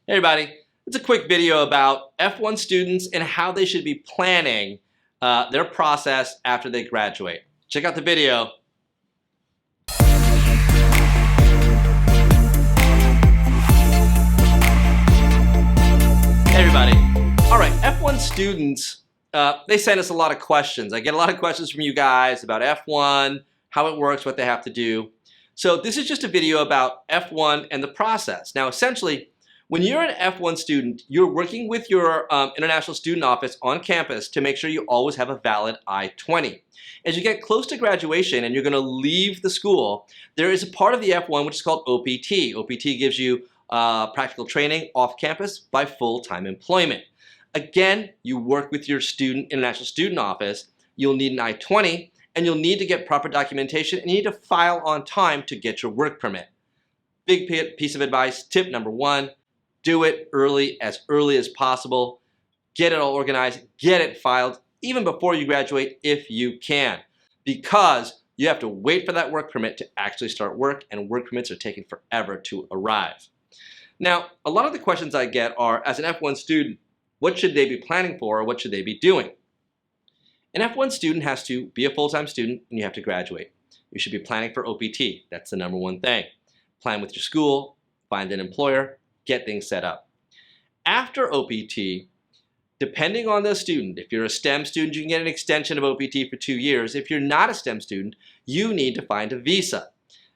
Hey everybody, it's a quick video about F1 students and how they should be planning their process after they graduate. Check out the video. Hey everybody. All right, F1 students, they send us a lot of questions. I get a lot of questions from you guys about F1, how it works, what they have to do. So this is just a video about F1 and the process. Now essentially, when you're an F1 student, you're working with your International Student Office on campus to make sure you always have a valid I-20. As you get close to graduation and you're going to leave the school, there is a part of the F1 which is called OPT. OPT gives you practical training off campus by full-time employment. Again, you work with your International Student Office, you'll need an I-20, and you'll need to get proper documentation, and you need to file on time to get your work permit. Big piece of advice, tip number one, do it early as possible. Get it all organized, get it filed, even before you graduate if you can. Because you have to wait for that work permit to actually start work, and work permits are taking forever to arrive. Now, a lot of the questions I get are, as an F1 student, what should they be planning for, or what should they be doing? An F1 student has to be a full-time student and you have to graduate. You should be planning for OPT. That's the number one thing. Plan with your school, find an employer, get things set up. After OPT, depending on the student, if you're a STEM student, you can get an extension of OPT for 2 years. If you're not a STEM student, you need to find a visa.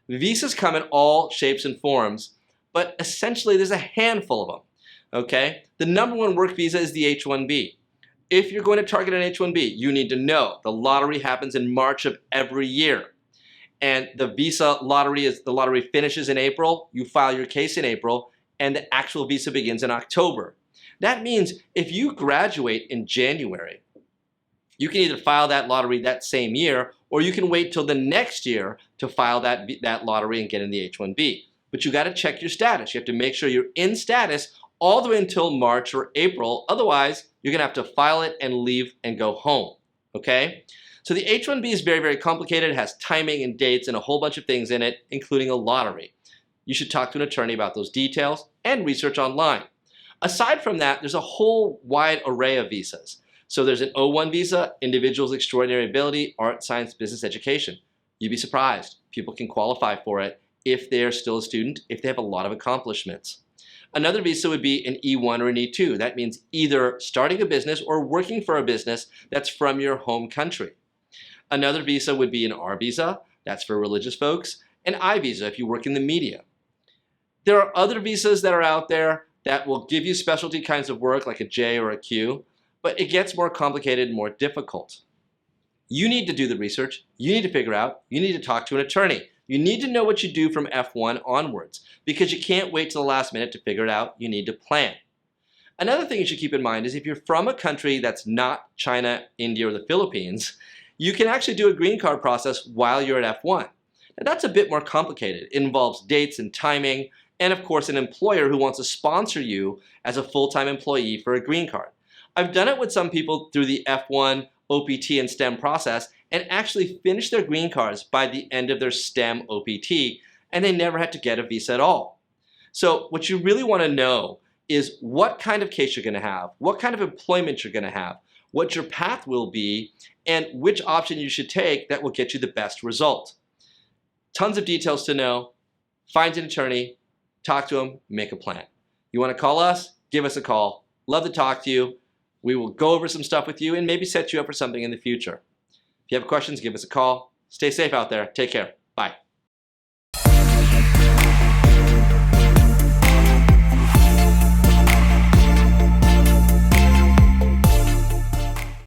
Visas come in all shapes and forms, but essentially there's a handful of them, okay? The number one work visa is the H-1B. If you're going to target an H-1B, you need to know the lottery happens in March of every year. And the visa lottery the lottery finishes in April, you file your case in April, and the actual visa begins in October. That means if you graduate in January, you can either file that lottery that same year, or you can wait till the next year to file that lottery and get in the H-1B. But you got to check your status. You have to make sure you're in status all the way until March or April. Otherwise, you're going to have to file it and leave and go home, okay? So the H-1B is very, very complicated. It has timing and dates and a whole bunch of things in it, including a lottery. You should talk to an attorney about those details and research online. Aside from that, there's a whole wide array of visas. So there's an O1 visa, Individuals Extraordinary Ability, Art, Science, Business, Education. You'd be surprised. People can qualify for it if they're still a student, if they have a lot of accomplishments. Another visa would be an E1 or an E2. That means either starting a business or working for a business that's from your home country. Another visa would be an R visa. That's for religious folks. An I visa if you work in the media. There are other visas that are out there that will give you specialty kinds of work like a J or a Q, but it gets more complicated and more difficult. You need to do the research, you need to figure out, you need to talk to an attorney. You need to know what you do from F1 onwards because you can't wait till the last minute to figure it out. You need to plan. Another thing you should keep in mind is if you're from a country that's not China, India, or the Philippines, you can actually do a green card process while you're at F1. Now that's a bit more complicated. It involves dates and timing, and of course an employer who wants to sponsor you as a full-time employee for a green card. I've done it with some people through the F1, OPT, and STEM process and actually finished their green cards by the end of their STEM OPT, and they never had to get a visa at all. So what you really want to know is what kind of case you're going to have, what kind of employment you're going to have, what your path will be, and which option you should take that will get you the best result. Tons of details to know. Find an attorney, talk to them, make a plan. You want to call us? Give us a call. Love to talk to you. We will go over some stuff with you and maybe set you up for something in the future. If you have questions, give us a call. Stay safe out there. Take care. Bye.